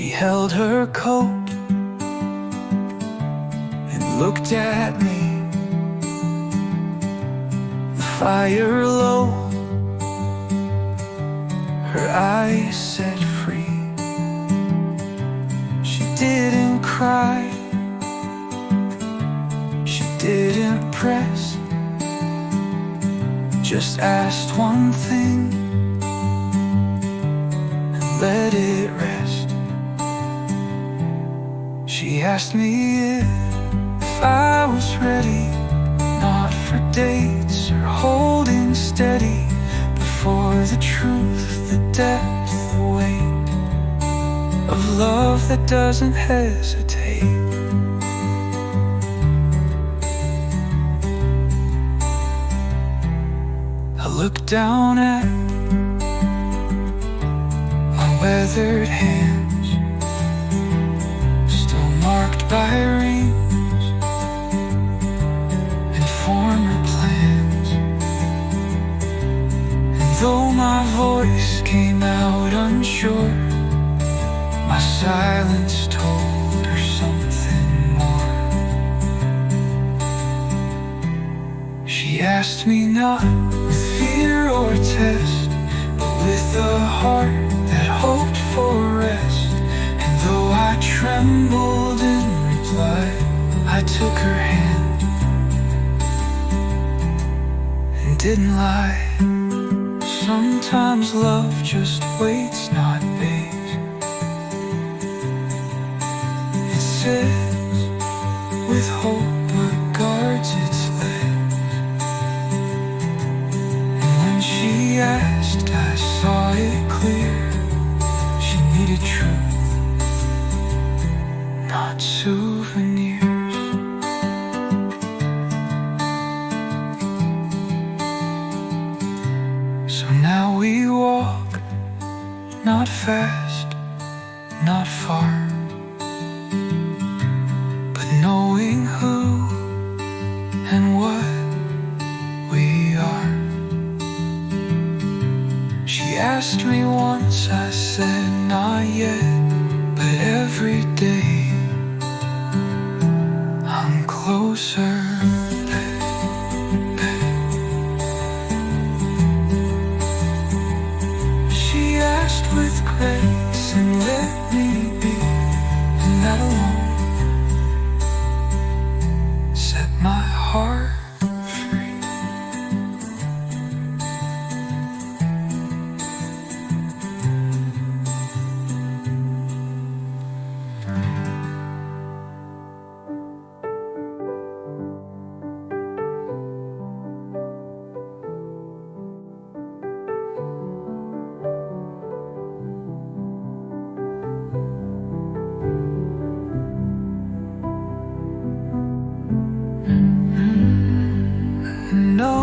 She held her coat and looked at me, the fire low, her eyes set free. She didn't cry, she didn't press, just asked one thing and let it rest. She asked me if I was ready, not for dates or holding steady, but for the truth, the depth, the weight of love that doesn't hesitate. I looked down at my weathered hands, still marked by rings and former plans. And though my voice came out unsure, my silence told her something more. She asked me not with fear or test, but with a heart that hoped for rest. And though I trembled in reply, I took her hand and didn't lie. Sometimes love just waits, not begs. It sits with hope but guards its legs. And when she asked, I saw it clear. She needed truth, not souvenirs. So now we walk, not fast, not far, but knowing who and what we are. She asked me once, I said not yet, but every day I'm closer. She asked with grace and let me be, and that alone set my heart free. No,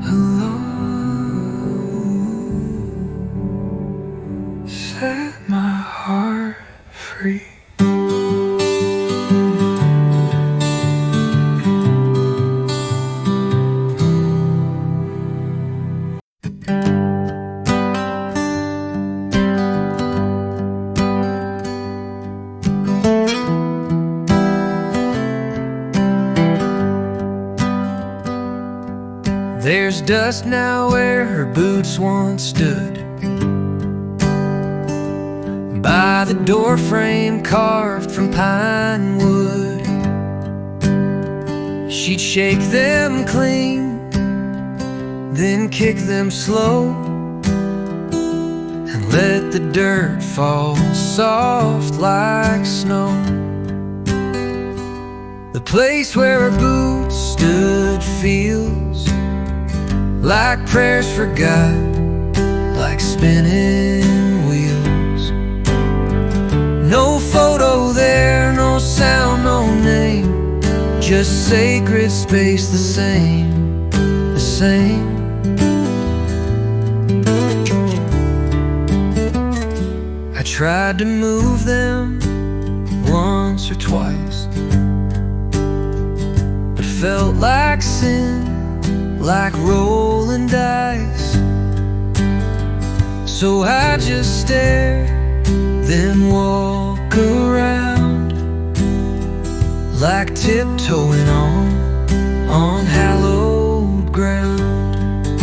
alone set my heart free. There's dust now where her boots once stood, by the door frame carved from pine wood. She'd shake them clean, then kick them slow, and let the dirt fall soft like snow. The place where her boots stood feels like prayers forgot, like spinning wheels. No photo there, no sound, no name, just sacred space, the same, the same. I tried to move them once or twice, but felt like sin, like rolling dice. So I just stare, then walk around, like tiptoeing on hallowed ground.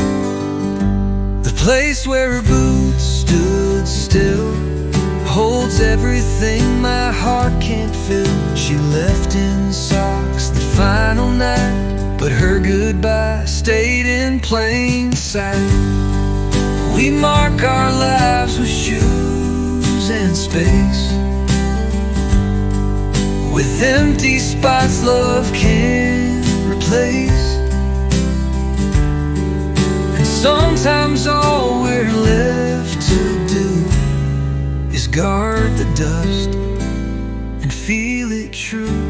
The place where her boots stood still holds everything my heart can't fill. She left in socks the final night, but her goodbye stayed in plain sight. We mark our lives with shoes and space, with empty spots love can't replace. And sometimes all we're left to do is guard the dust and feel it true.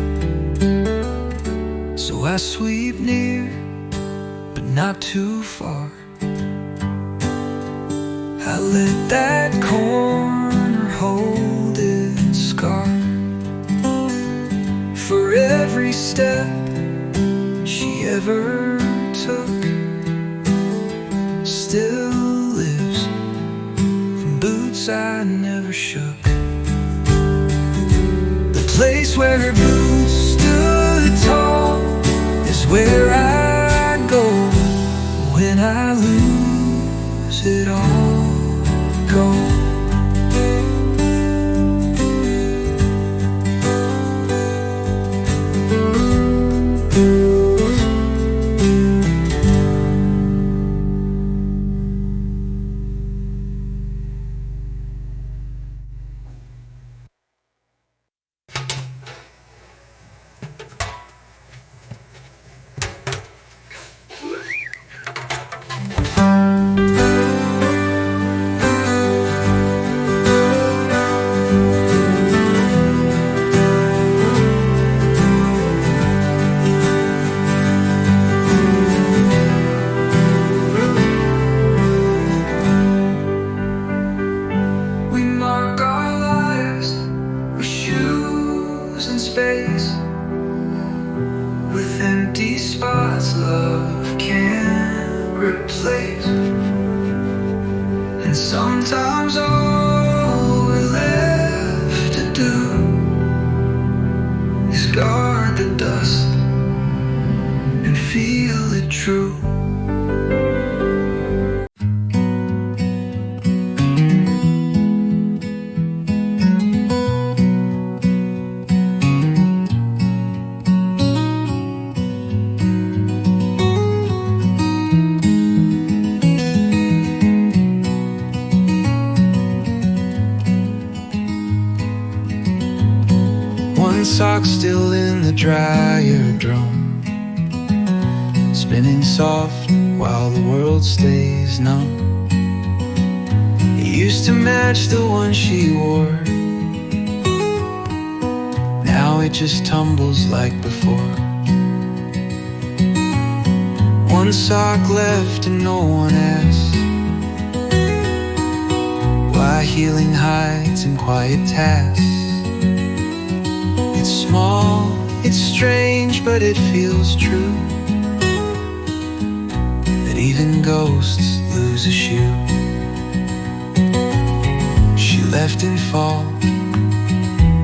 So I sweep near, but not too far. I let that corner hold its scar. For every step she ever took still lives from boots I never shook. The place where her boots stood tall is where I go when I lose it all. Go. With empty spots love can't replace. And sometimes all we're left to do is guard the dust and feel it true. One sock still in the dryer drum, spinning soft while the world stays numb. It used to match the one she wore, now it just tumbles like before. One sock left and no one asks why healing hides in quiet tasks. It's small, it's strange, but it feels true that even ghosts lose a shoe. She left in fall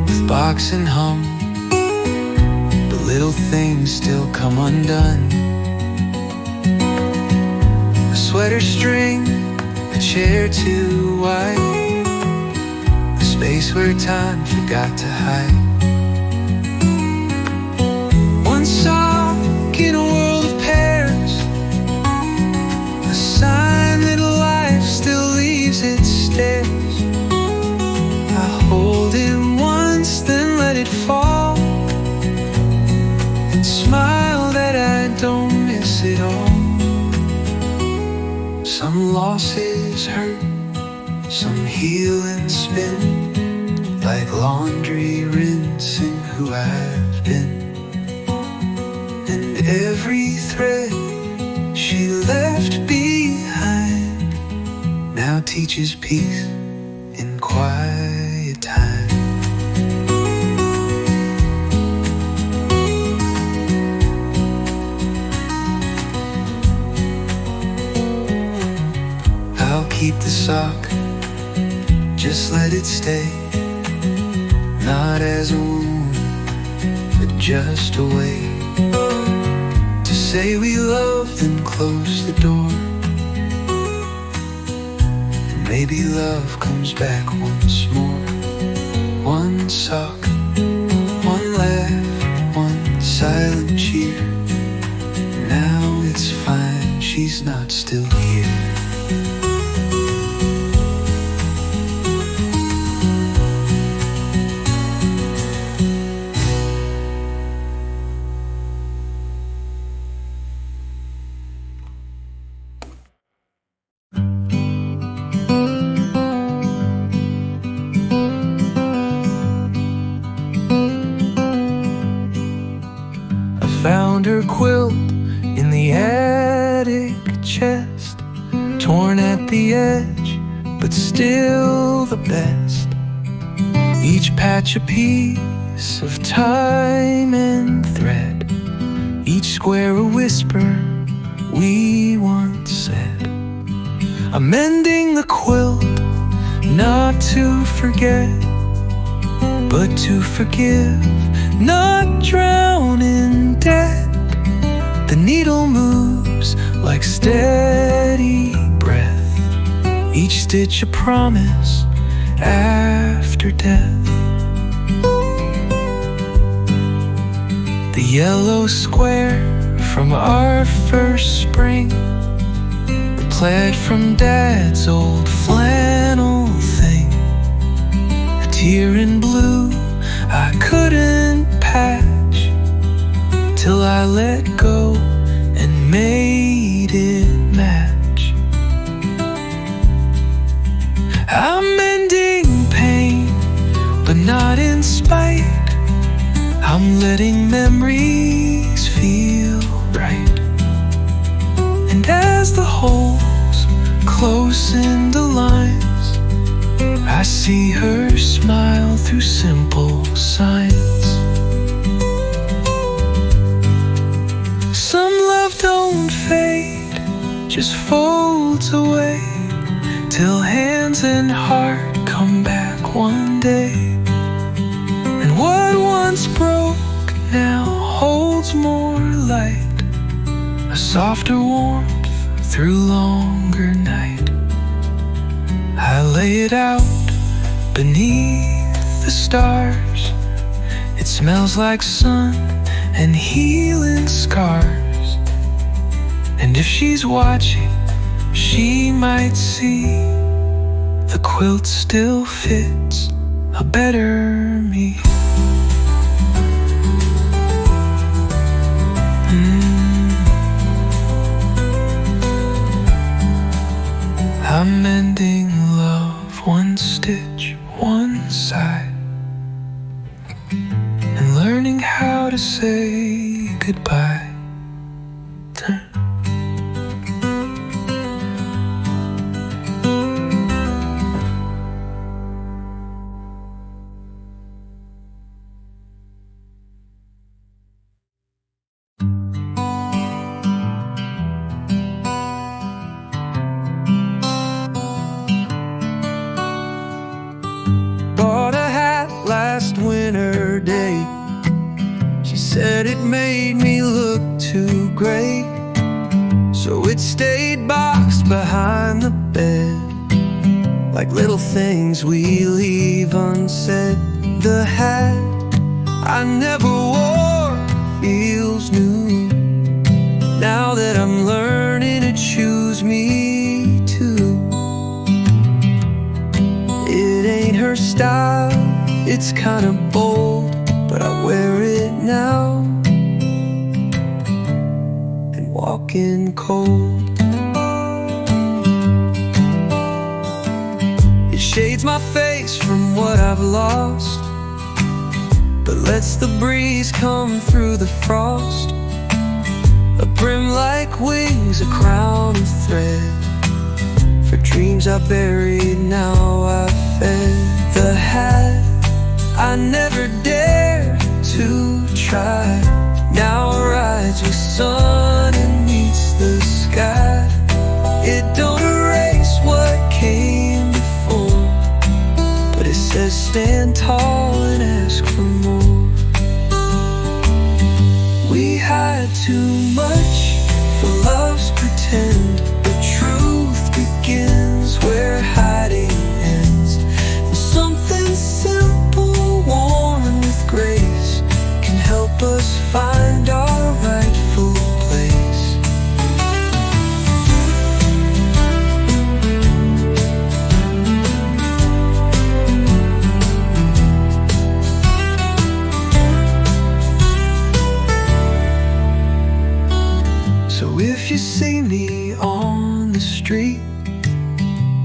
with box and hum, but little things still come undone. A sweater string, a chair too wide, a space where time forgot to hide. One sock in a world of pairs, a sign that life still leaves its stairs. I hold it once, then let it fall, and smile that I don't miss it all. Some losses hurt, some heal and spin, like laundry rinsing who I've been. And every thread she left behind now teaches peace in quiet time. I'll keep the sock just let it stay, not as a wound, but just a way to say we loved and close the door. And maybe love comes back once more. One sock, one laugh, one silent cheer. Now it's fine, she's not still here. Found her quilt in the attic chest, torn at the edge, but still the best. Each patch a piece of time and thread, each square a whisper we once said. I'm mending the quilt, not to forget, but to forgive, not drown in debt. The needle moves like steady breath, each stitch a promise after death. The yellow square from our first spring, the plaid from Dad's old flannel thing, a tear in blue I couldn't patch, till I let go and made it match. I'm mending pain, but not in spite. I'm letting memories feel right. And as the holes close into lines, I see her smile through simple signs. Some love don't fade, just folds away, till hands and heart come back one day. And what once broke now holds more light, a softer warmth through longer night. I lay it out beneath the stars, it smells like sun and healing scars. And if she's watching, she might see the quilt still fits a better me. I'm mending love one stitch, one side, and learning how to say goodbye. Last winter day, she said it made me look too great, so it stayed boxed behind the bed, like little things we leave unsaid. The hat I never wore feels new, now that I'm learning to choose me too. It ain't her style, it's kinda bold, but I wear it now and walk in cold. It shades my face from what I've lost, but lets the breeze come through the frost. A brim like wings, a crown of thread, for dreams I buried, now I fed. The hat I never dared to try, now rides with sun and meets the sky. It don't erase what came before,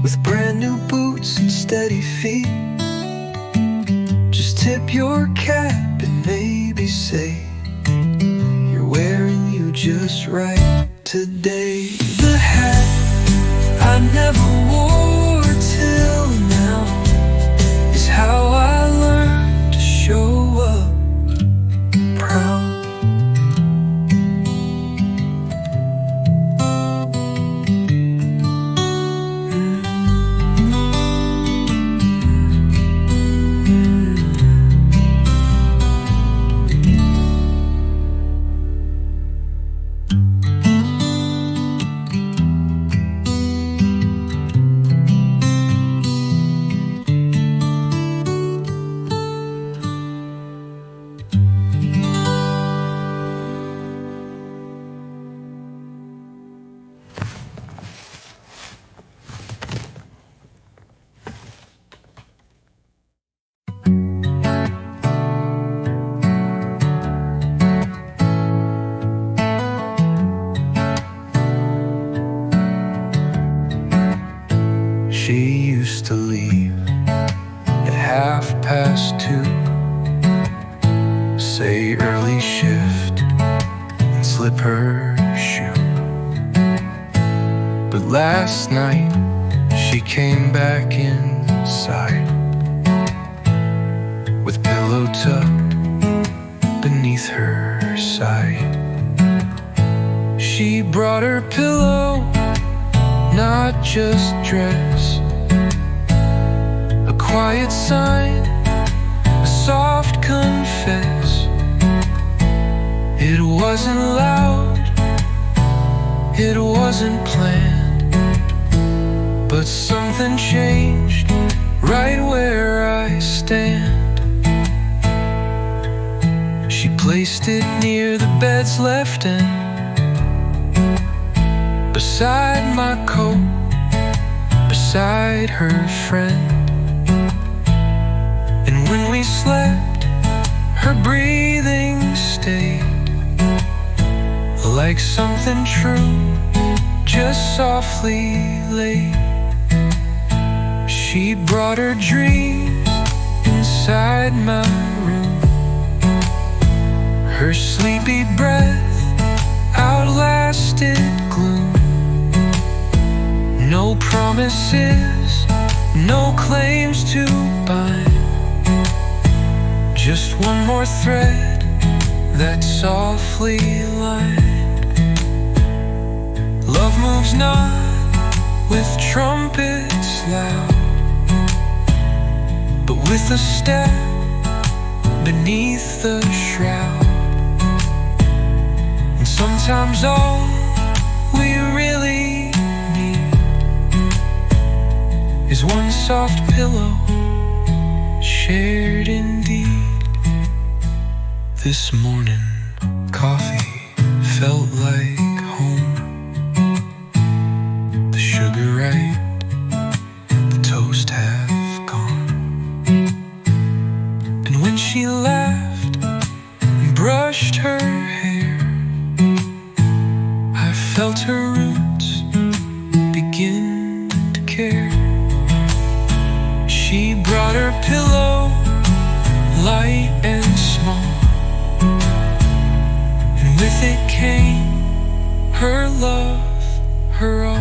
with brand new boots and steady feet. Just tip your cap and maybe say you're wearing you just right today. The hat I never wore till now is how I learned to show up proud. She used to leave at 2:30, say early shift, and slip her shoe. But last night she came back inside with pillow tucked beneath her side. She brought her pillow, not just dress, a quiet sign, a soft confess. It wasn't loud, it wasn't planned, but something changed right where I stand. She placed it near the bed's left end, beside my coat, beside her friend. And when we slept, her breathing stayed like something true, just softly laid. She brought her dreams inside my room. Her sleepy breath outlasted gloom. No promises, no claims to bind, just one more thread that softly lined. Love moves not with trumpets loud, but with a step beneath the shroud. And sometimes all we really need is one soft pillow shared indeed. This morning, coffee felt like home. The sugar right, the toast have gone. And when she laughed and brushed her hair, I felt her roots begin to care. She brought her pillow, light and small, and with it came her love, her all.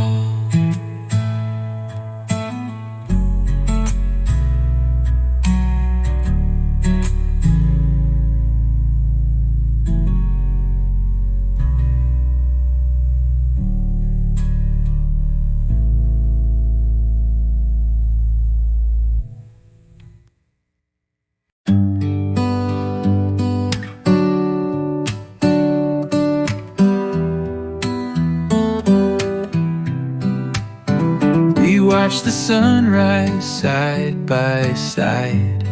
Watch the sunrise side by side.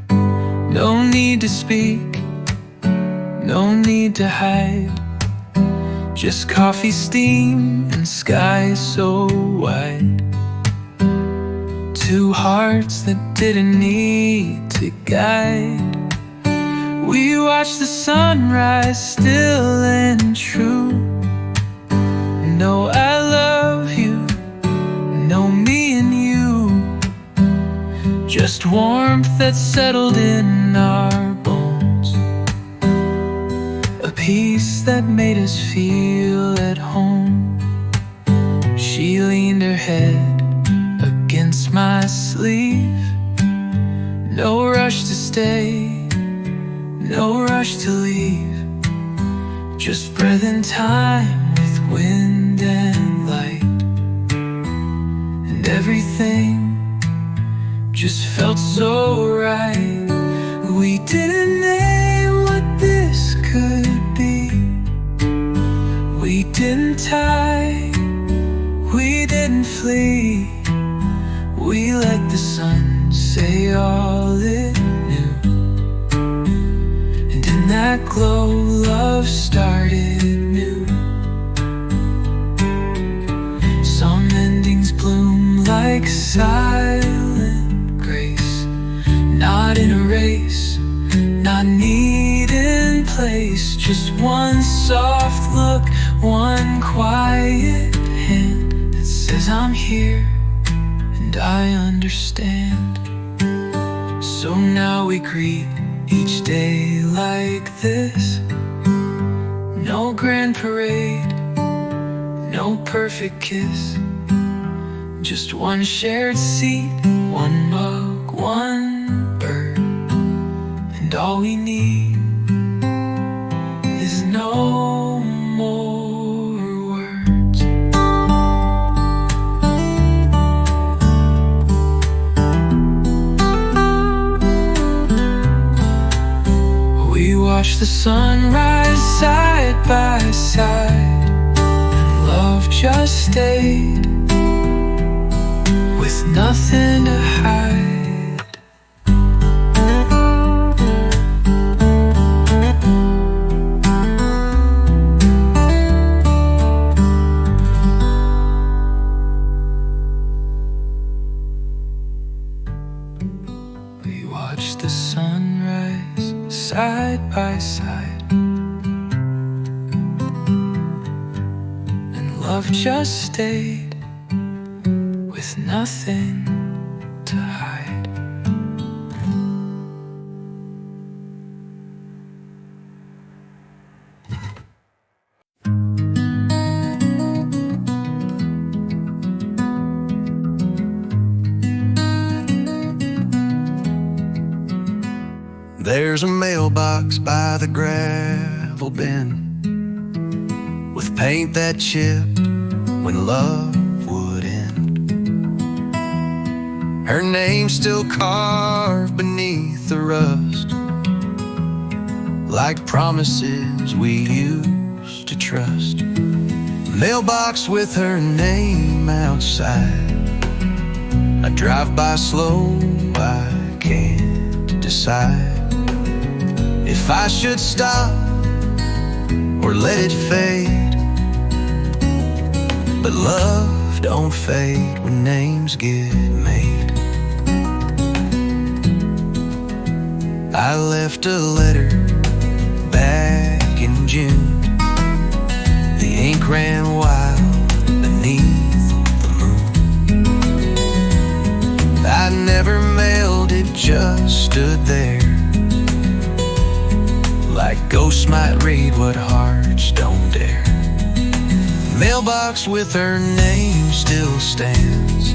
No need to speak, no need to hide. Just coffee, steam, and sky so wide. Two hearts that didn't need to guide. We watch the sunrise still and true. Know I love you, know me and just warmth that settled in our bones, a peace that made us feel at home. She leaned her head against my sleeve. No rush to stay, no rush to leave, just breath in time with wind and light. And everything just felt so right. We didn't name what this could be. We didn't tie, we didn't flee. We let the sun say all it knew. And in that glow, love started new. Some endings bloom like silent grace, not in a race, not need in place. Just one soft look, one quiet hand that says I'm here and I understand. So now we greet each day like this. No grand parade, no perfect kiss, just one shared seat, one mug, one bird. And all we need is no more words. We watch the sunrise side by side, and love just stayed with nothing to hide. We watched the sunrise side by side, and love just stayed with nothing to hide. There's a mailbox by the gravel bin, with paint that chipped when love would end. Her name's still carved beneath the rust, like promises we used to trust. Mailbox with her name outside. I drive by slow, I can't decide if I should stop or let it fade. But love don't fade when names get made. I left a letter back in June. The ink ran wild beneath the moon. I never mailed it, just stood there, like ghosts might read what hearts don't dare. Mailbox with her name still stands,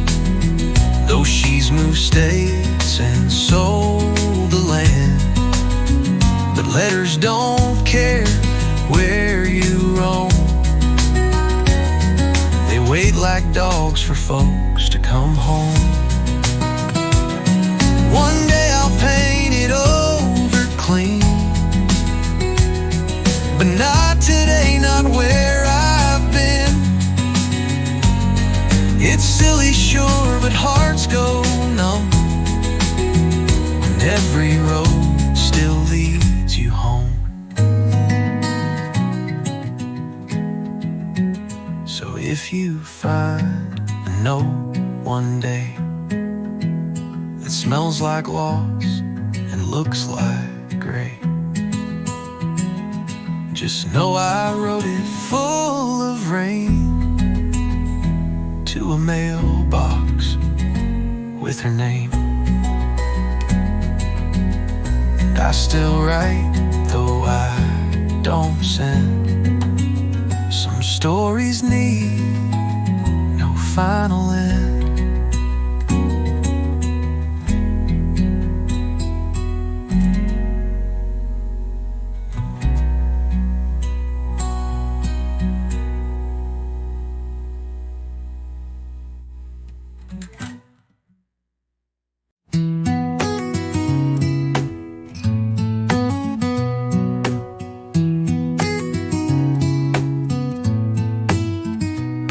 though she's moved states and sold the land. But letters don't care where you roam. They wait like dogs for folks to come home. One day I'll paint it over clean, but not today, not where I've been. It's silly, sure, but hearts go numb when every road still leads you home. So if you find a note one day that smells like loss and looks like gray, just know I wrote it full of rain to a mailbox with her name. I still write, though I don't send. Some stories need no final end.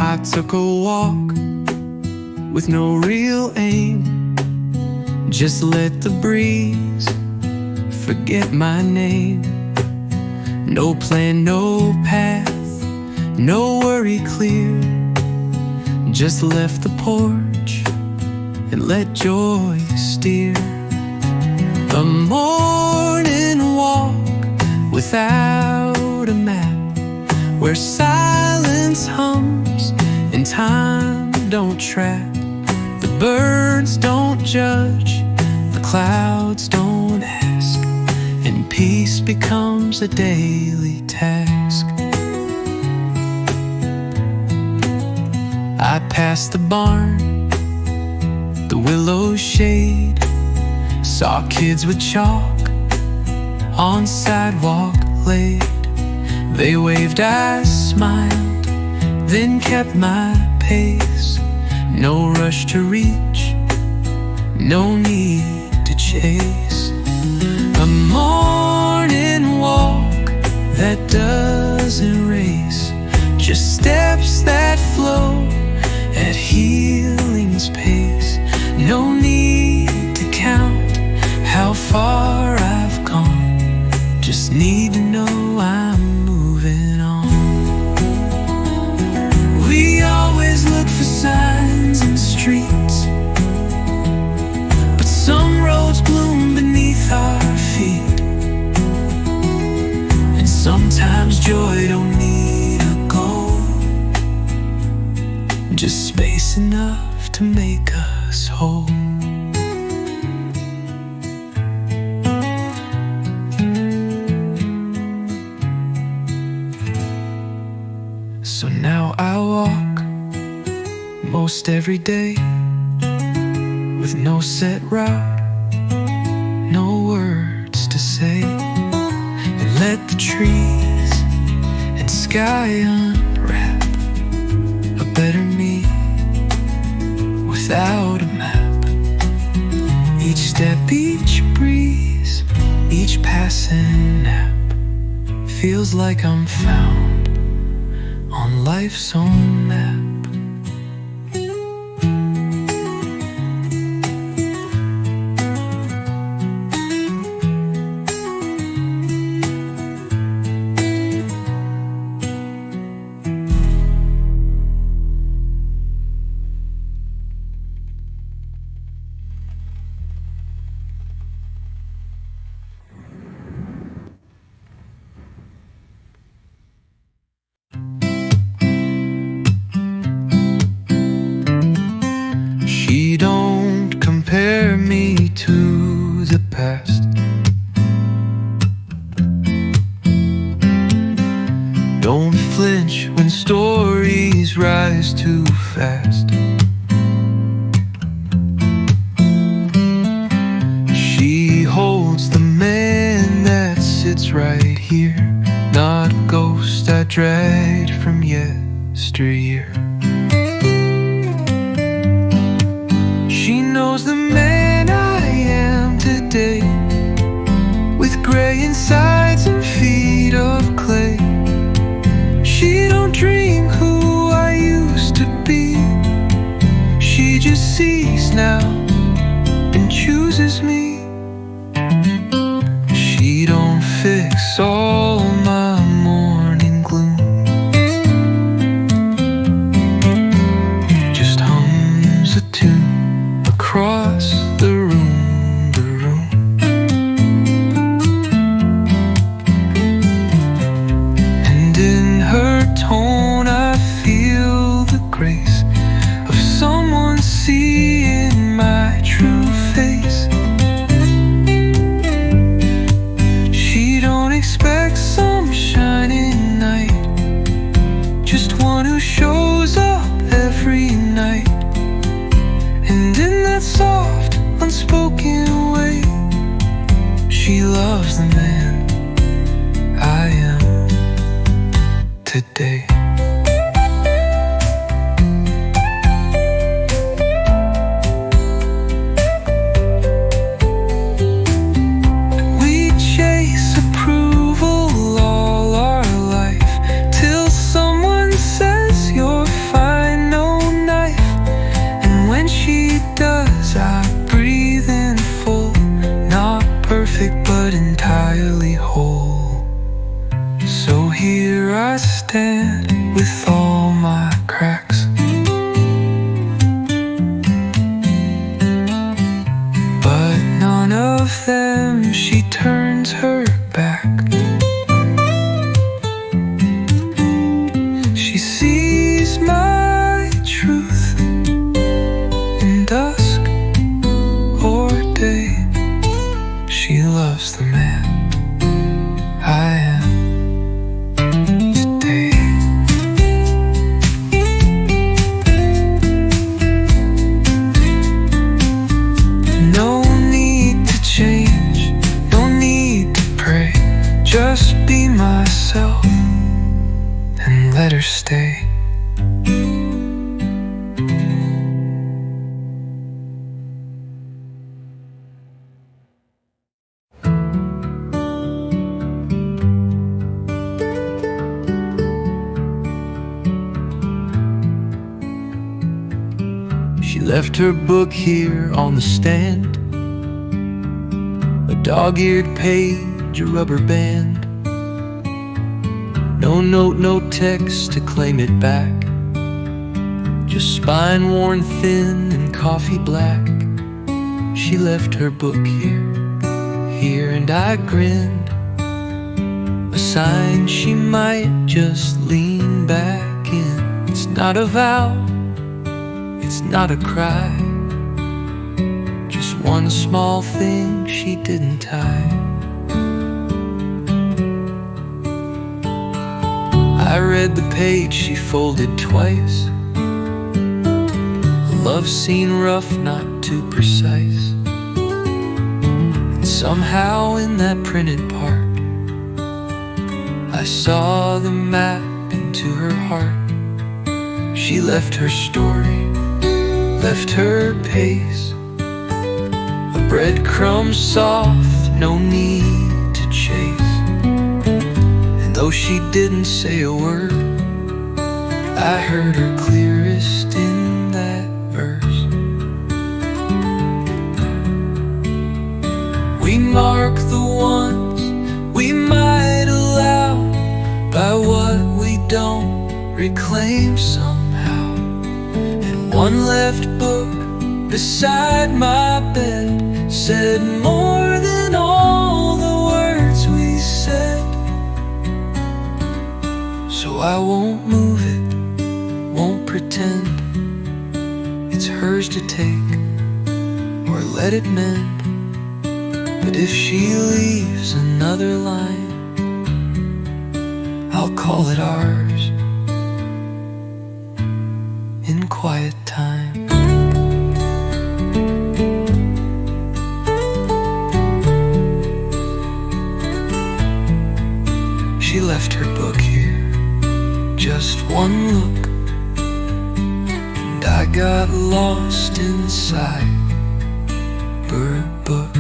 I took a walk with no real aim. Just let the breeze forget my name. No plan, no path, no worry clear. Just left the porch and let joy steer. A morning walk without a map, where silence hums and time don't trap. The birds don't judge, the clouds don't ask, and peace becomes a daily task. I passed the barn, the willow's shade, saw kids with chalk on sidewalk laid. They waved, I smiled, then kept my pace. No rush to reach, no need to chase. A morning walk that doesn't race, just steps that flow at healing's pace. No need to count how far I've gone, just need to know I'm moving on. We always look for signs in the streets, but some roads bloom beneath our feet. And sometimes joy don't need a goal, just space enough to make us whole. So now I walk most every day with no set route, no words to say, and let the trees and sky unwrap a better me without a map. Each step, each breeze, each passing nap feels like I'm found on life's own map. She don't compare me to the past. Don't flinch when stories rise too fast. She holds the man that sits right here, not a ghost I dragged from yesteryear. She knows the man I am today, with gray insides and feet of clay. She don't dream who I used to be, she just sees now and chooses me. She don't fix all my morning gloom, just hums a tune across the room, the room. And in her tone I feel the grace of someone seeing my true face. unspoken way. She loves the man I am today. We chase approval all our life, till someone says you're fine, no knife. And when she does, I breathe in full, not perfect but entirely whole. So here I stand with all my cracks, but none of them she turns her back. She sees my truth in dusk or day. She loves the man I am today. No need to change, no need to pray. Just be myself and let her stay. She left her book here on the stand, a dog-eared page, a rubber band. No note, no text to claim it back, just spine worn thin and coffee black. She left her book here, and I grinned, a sign she might just lean back in. It's not a vow, it's not a cry, just one small thing she didn't tie. I read the page she folded twice, a love scene rough, not too precise. And somehow in that printed part, I saw the map into her heart. She left her story, left her pace, a breadcrumb soft, no need to chase. And though she didn't say a word, I heard her clearest in that verse. We mark the ones we might allow by what we don't reclaim somehow. And one left book beside my bed said more than all the words we said. So I won't move it, won't pretend it's hers to take or let it mend. But if she leaves another line, I'll call it ours in quiet time. She left her book here, just one look, and I got lost inside her book.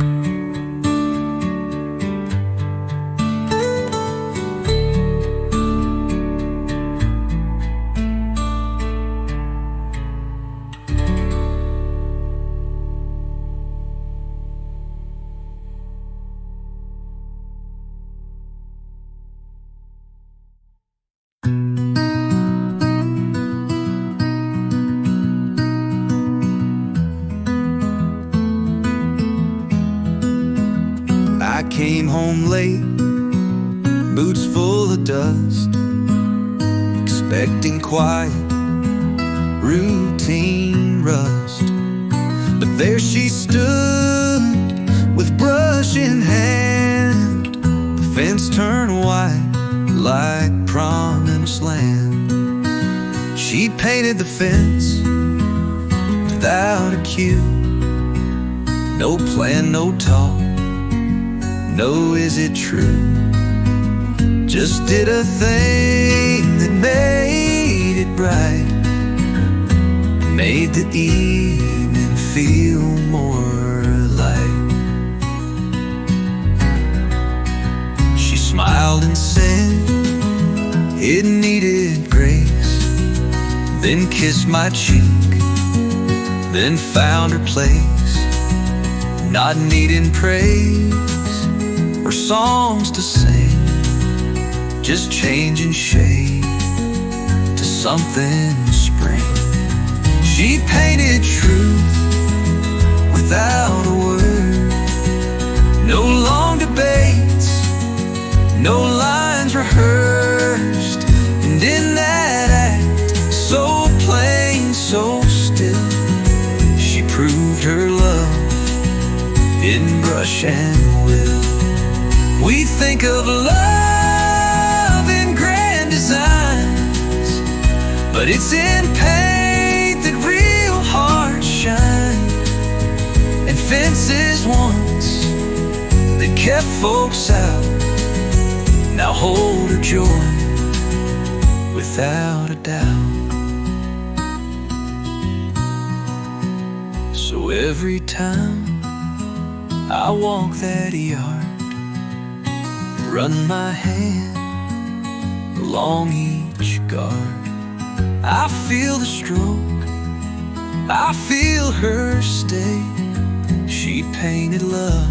I came home late, boots full of dust, expecting quiet, routine rust. But there she stood, with brush in hand, the fence turned white like promised land. She painted the fence without a cue, No plan, no talk, no is it true. Just did a thing that made it right, made the evening feel more light. She smiled and said it needed grace, then kissed my cheek, then found her place, not needing praise or songs to sing, just changing shade to something spring. She painted truth without a word, no long debates, no lines rehearsed. And in that act, so plain, so still, she proved her love in brush and will. We think of love in grand designs, but it's in paint that real hearts shine. And fences once that kept folks out now hold her joy without a doubt. So every time I walk that yard, run my hand along each guard, I feel the stroke, I feel her stay. She painted love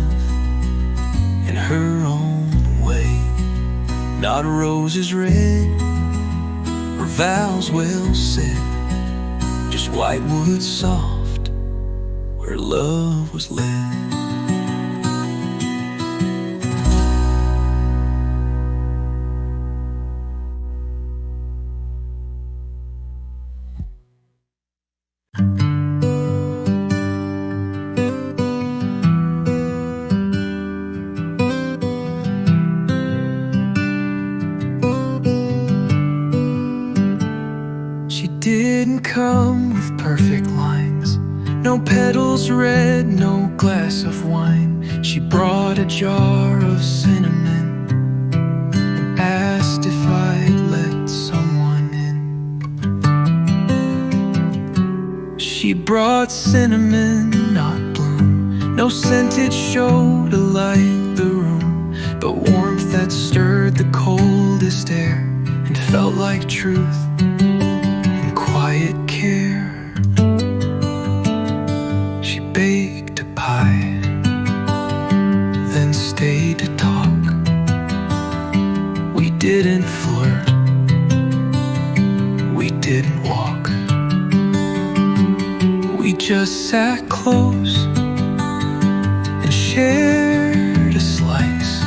in her own way, not roses red or vows well said, just white wood soft where love was led. Didn't come with perfect lines, no petals red, no glass of wine. She brought a jar of cinnamon and asked if I'd let someone in. She brought cinnamon, not bloom, no scented show to light the room, but warmth that stirred the coldest air and felt like truth, quiet care. She baked a pie, then stayed to talk. We didn't flirt, we didn't walk, we just sat close and shared a slice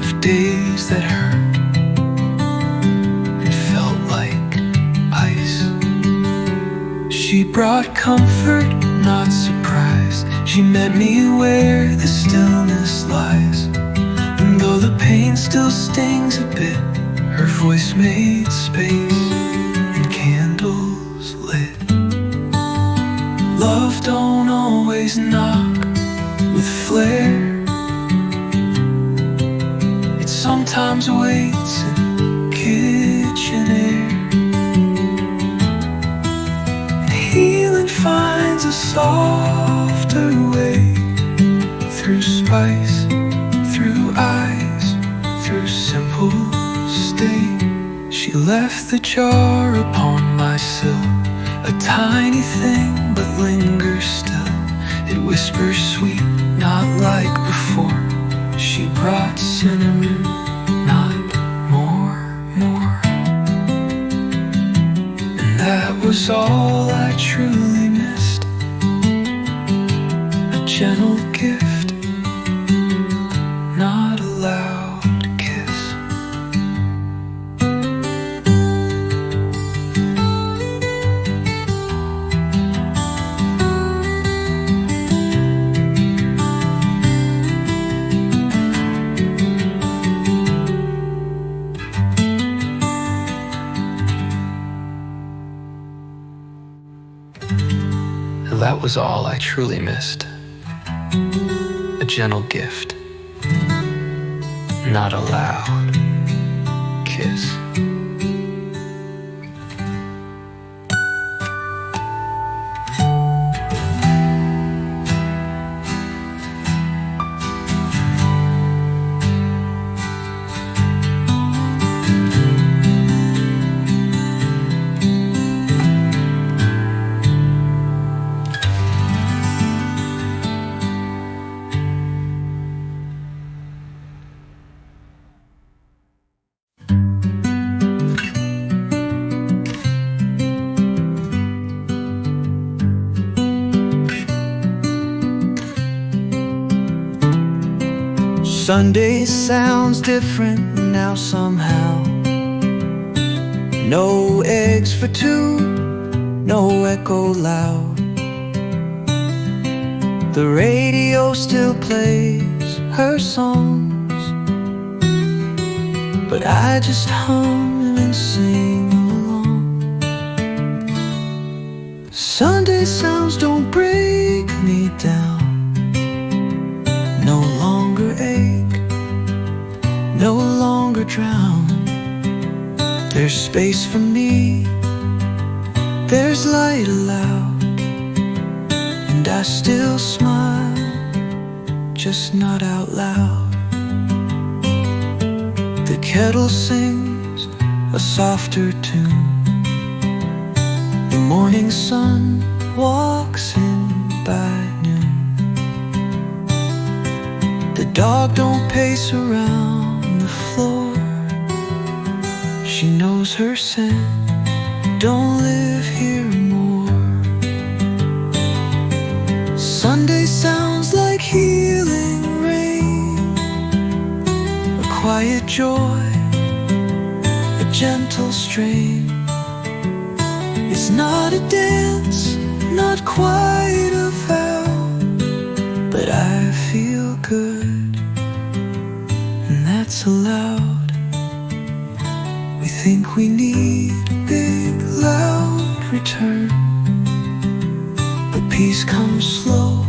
of days that hurt. She brought comfort, not surprise. She met me where the stillness lies. And though the pain still stings a bit, her voice made space and candles lit. Love don't always knock with flair, it sometimes waits in kitchen air. Healing finds a softer way, through spice, through eyes, through simple stay. She left the jar upon my sill, a tiny thing but lingers still. It whispers sweet, not like before. She brought cinnamon, not more. That was all I truly missed, a gentle gift, not a loud kiss. That was all I truly missed. a gentle gift, not a loud kiss. Sunday sounds different now somehow. No eggs for two, no echo loud. The radio still plays her songs, but I just hum and sing along. Sunday sounds don't break me down, no longer ache, no longer drown. There's space for me, there's light allowed, and I still smile, just not out loud. The kettle sings a softer tune, the morning sun walks in by noon. The dog don't pace around the floor, she knows her scent, don't live here more. Sunday sounds like healing rain, a quiet joy, a gentle strain. It's not a dance, not quite a vow, but I feel good, and that's allowed. We think we need a big, loud return, but peace comes slow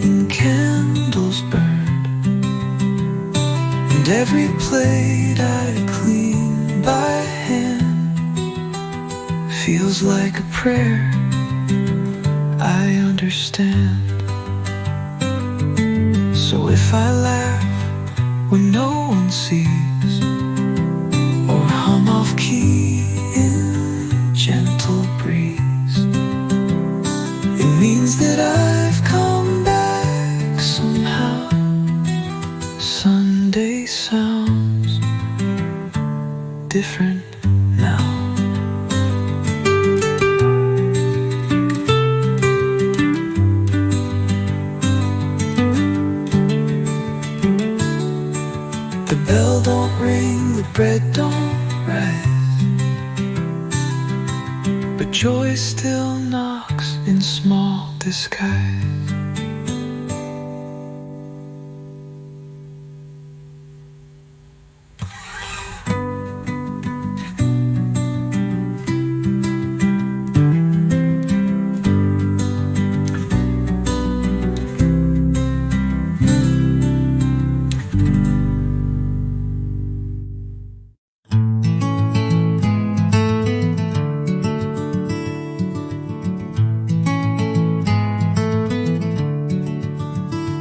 in candles burned, and every plate I clean by hand feels like a prayer I understand. So if I laugh when no one sees, or hum off key in gentle breeze, it means that I've come back somehow. Sunday sounds different now. The bell don't ring, the bread don't rise, but joy still knocks in small disguise.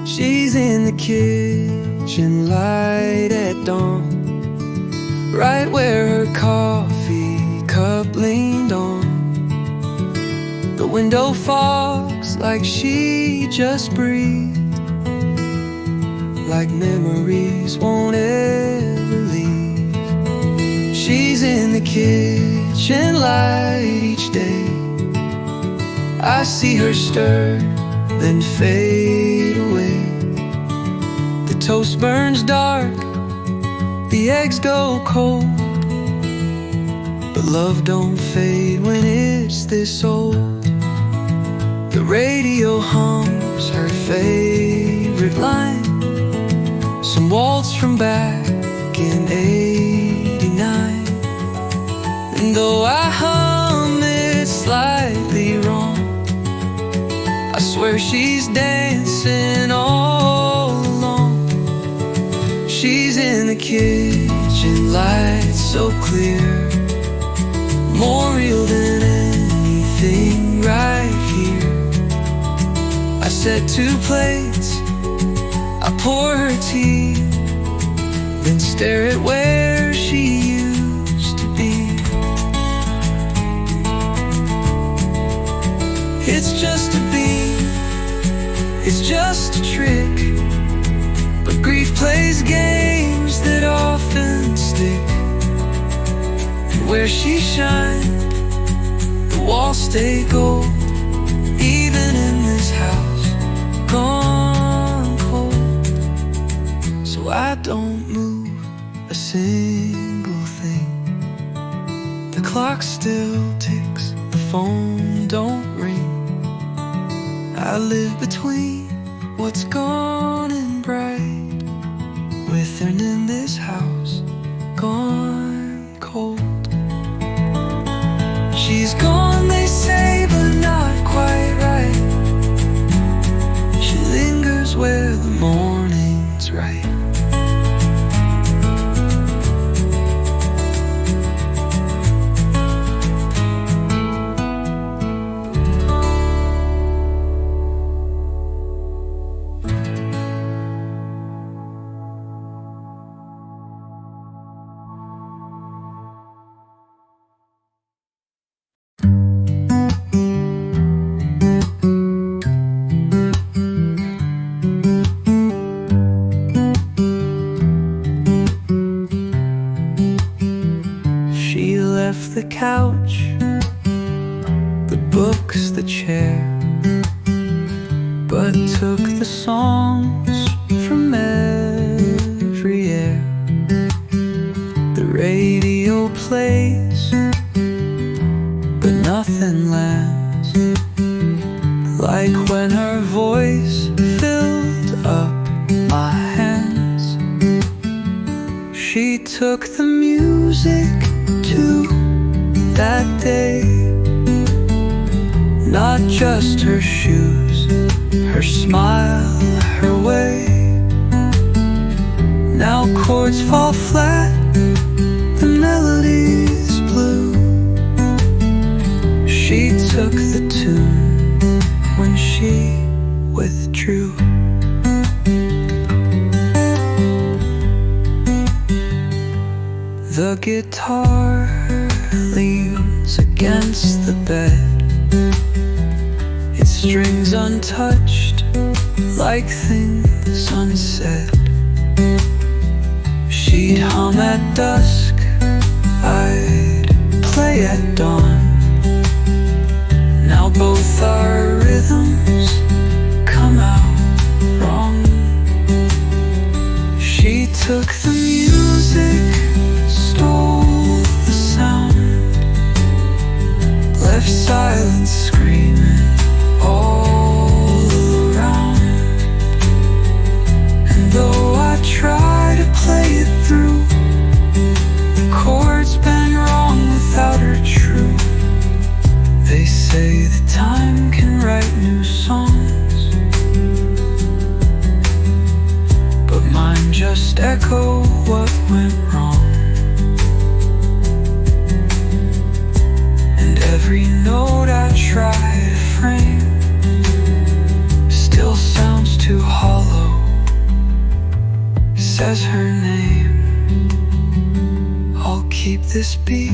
She's in the kitchen light at dawn, right where her coffee cup leaned on. The window fogs like she just breathed, like memories won't ever leave. She's in the kitchen light each day. I see her stir, then fade away. The toast burns dark, the eggs go cold, but love don't fade when it's this old. The radio hums her favorite line, some waltz from back in '89. And though I hum it slightly wrong, I swear she's dancing all alone. She's in the kitchen, lights so clear, more real than anything right here. I set 2 plates, I pour her tea, then stare at where she used to be. It's just a beat, it's just a trick, but grief plays games that often stick. And where she shined, the walls stay gold, even in this house gone cold. So I don't move a single thing. The clock still ticks, the phone don't ring. I live between what's gone and bright, with and in this house gone cold. She's gone, they say, but not quite right. She lingers where the morning's right. She left the couch, the books, the chair, but took the songs from every air. The radio plays, but nothing lands, like when her voice filled up my hands. She took the music to that day, not just her shoes, her smile, her way. Now chords fall flat, the melody's blue. She took the tune when she withdrew. The guitar leans against the bed, its strings untouched, like things unsaid. She'd hum at dusk, I'd play at dawn. Now both our rhythms come out wrong. She took the music, stole the sound, left silence screaming all around. And though I try to play it through, the chords bend wrong without her true. They say that time can write new songs, but mine just echo what went wrong. Every note I try to frame still sounds too hollow, says her name. I'll keep this beat,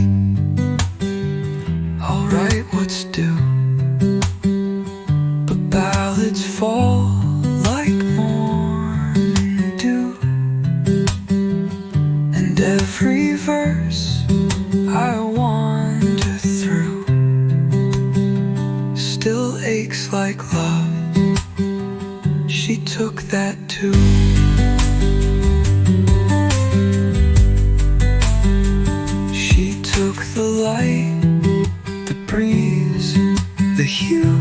I'll write what's due, but ballads fall like morning dew, and every verse I wander through still aches like love. She took that too. She took the light, the breeze, the hue,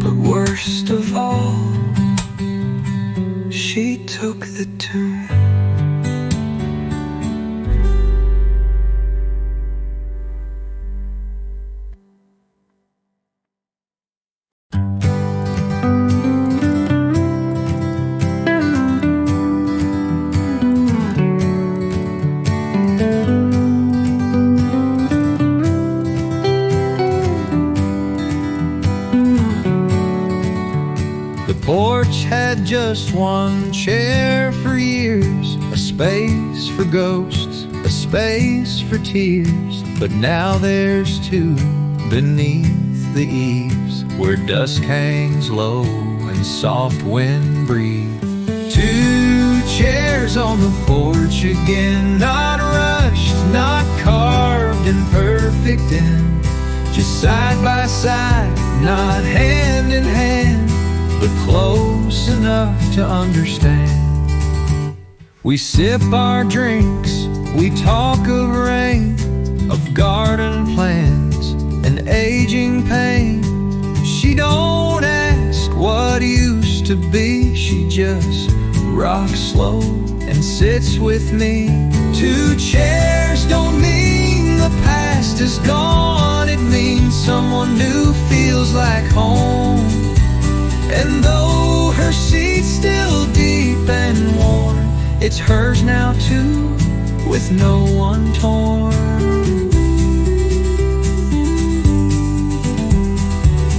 but worst of all, she took the tune. porch had just one chair for years, a space for ghosts, a space for tears. But now there's two beneath the eaves, where dusk hangs low and soft wind breathes. Two chairs on the porch again, not rushed, not carved in perfect end, just side by side, not hand in hand, but close enough to understand. We sip our drinks, we talk of rain, of garden plans and aging pain. She don't ask what used to be, she just rocks slow and sits with me. Two chairs don't mean the past is gone, it means someone new feels like home. And though her seat's still deep and worn, it's hers now too, with no one torn.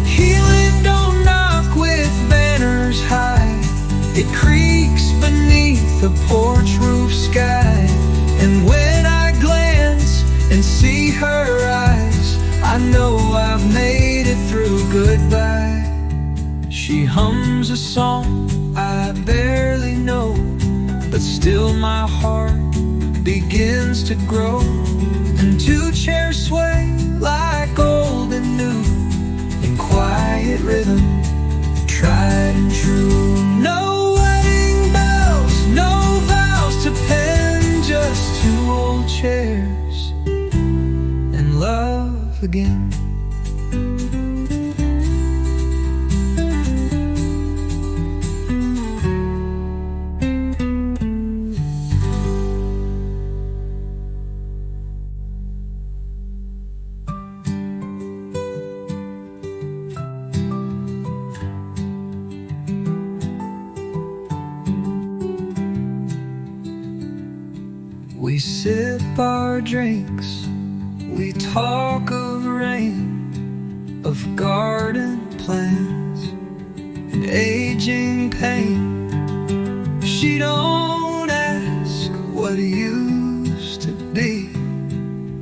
Healing don't knock with banners high, it creaks beneath the porch roof sky. And when I glance and see her eyes, I know I've made it through goodbye. She hums a song I barely know, but still my heart begins to grow. And two chairs sway like old and new, in quiet rhythm, tried and true. No wedding bells, no vows to pen, just two old chairs and love again. We sip our drinks, we talk of rain, of garden plans and aging pain. She don't ask what it used to be,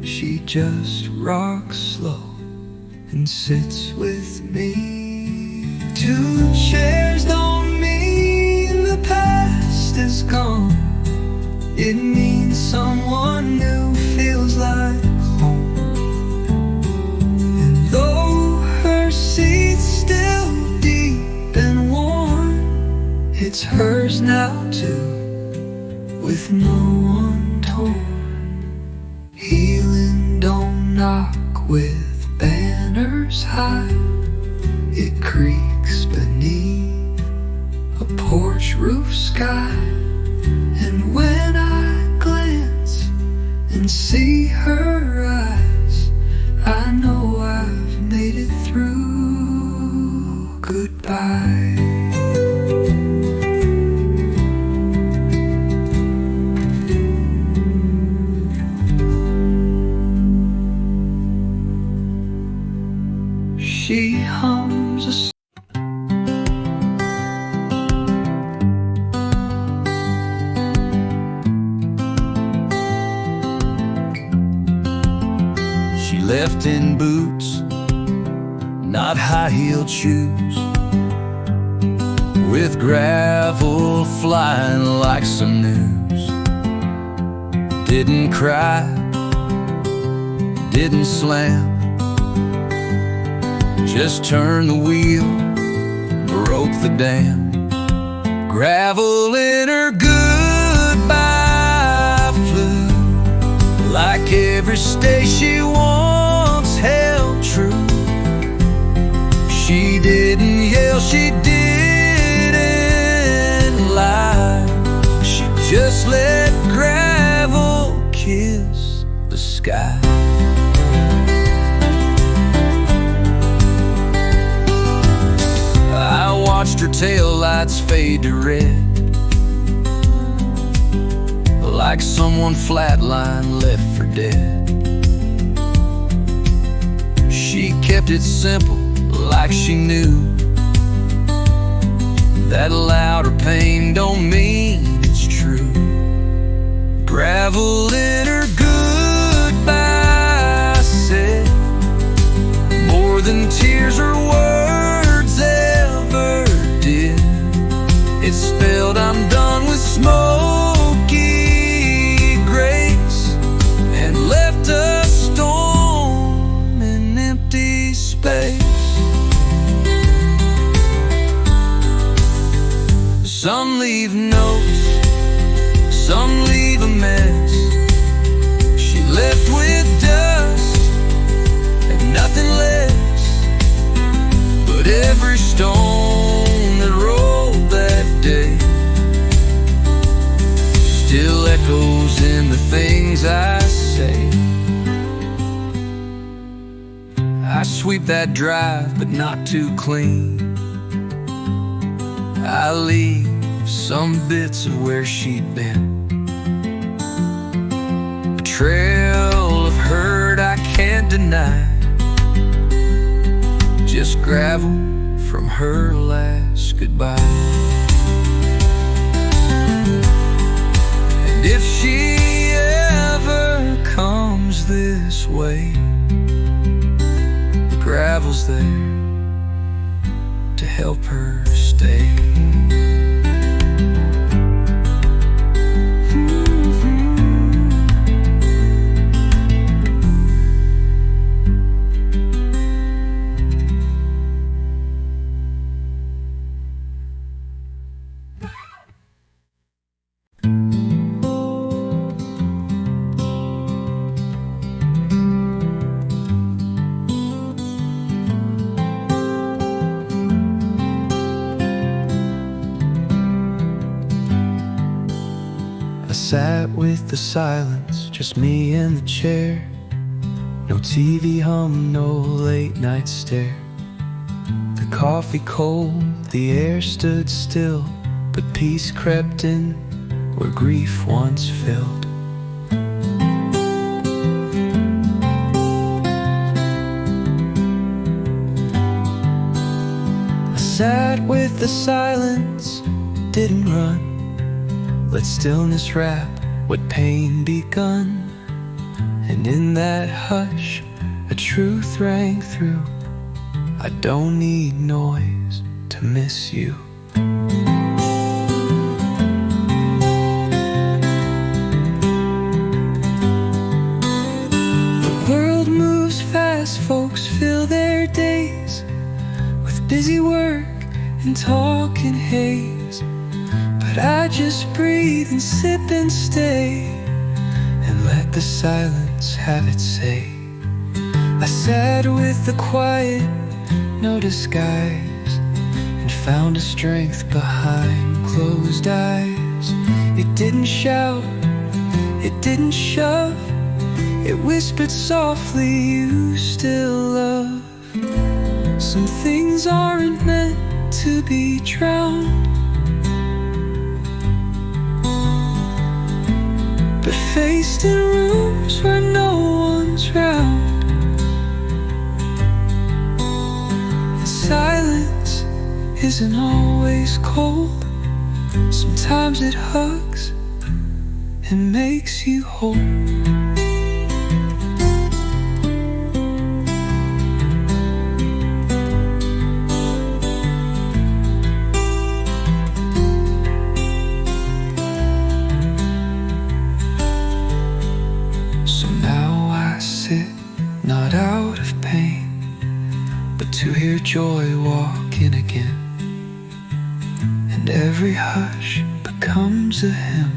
she just rocks slow and sits with me. Two chairs don't mean the past is gone, it means someone new feels like home. And though her seat's still deep and worn, it's hers now too, with no one torn. Healing don't knock with banners high, it creaks beneath a porch roof sky. And when I glance and see her eyes, I know I've made it through goodbye. She hums a left in boots, not high-heeled shoes, with gravel flying like some news. Didn't cry, didn't slam, just turned the wheel, broke the dam. Gravel in her goodbye flew, like every stay she once held true. She didn't yell, she didn't lie, she just let gravel kiss the sky. I watched her taillights fade to red, like someone flatline left for dead. She kept it simple, like she knew that louder pain don't mean it's true. Gravel in her goodbye said more than tears or words ever did. It spelled I'm done with smoky grace and left a storm in empty space. Some leave notes, some leave a mess. She left with dust and nothing less. But every stone that rolled that day still echoes in the things I say. I sweep that drive, but not too clean. I leave some bits of where she'd been, a trail of hurt I can't deny, just gravel from her last goodbye. And if she ever comes this way, the gravel's there to help her stay. I sat with the silence, just me in the chair. No TV hum, no late night stare. The coffee cold, the air stood still, but peace crept in where grief once filled. I sat with the silence, didn't run. Let stillness wrap what pain begun. And in that hush, a truth rang through. I don't need noise to miss you. The world moves fast, folks fill their days with busy work and talk and haze. But I just breathe and sip and stay, and let the silence have its say. I sat with the quiet, no disguise, and found a strength behind closed eyes. It didn't shout, it didn't shove, it whispered softly, you still love. Some things aren't meant to be drowned, but faced in rooms where no one's round. And silence isn't always cold. Sometimes it hugs and makes you whole. Not out of pain, but to hear joy walk in again. And every hush becomes a hymn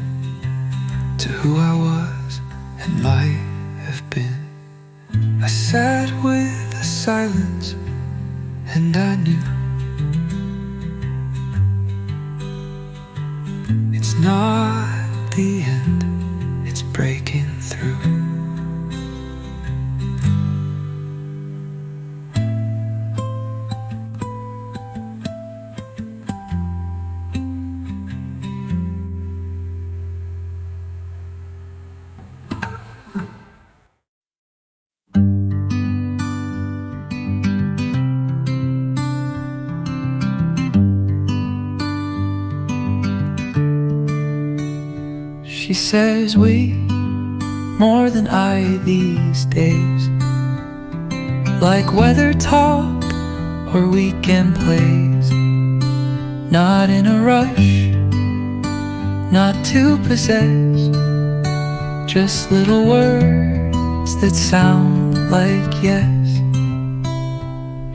to who I was and might have been. I sat with the silence and I knew it's not the end, it's breaking through. She says we more than I these days, like weather talk or weekend plays. Not in a rush, not to possess, just little words that sound like yes.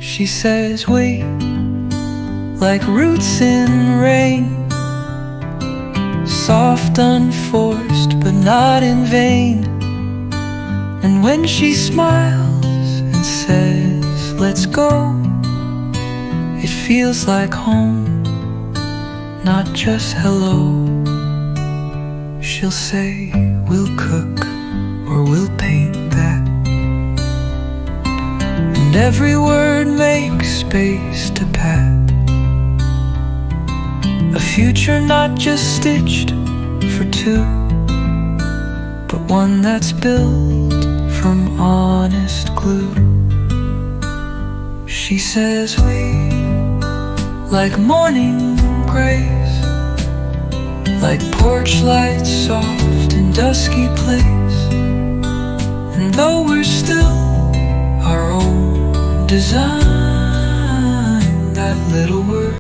She says we like roots in rain, soft, unforced, but not in vain. And when she smiles and says, let's go, it feels like home, not just hello. She'll say, we'll cook or we'll paint that, and every word makes space to pat. A future not just stitched for two, but one that's built from honest glue. She says we like morning grace, like porch lights soft in dusky place. And though we're still our own design, that little word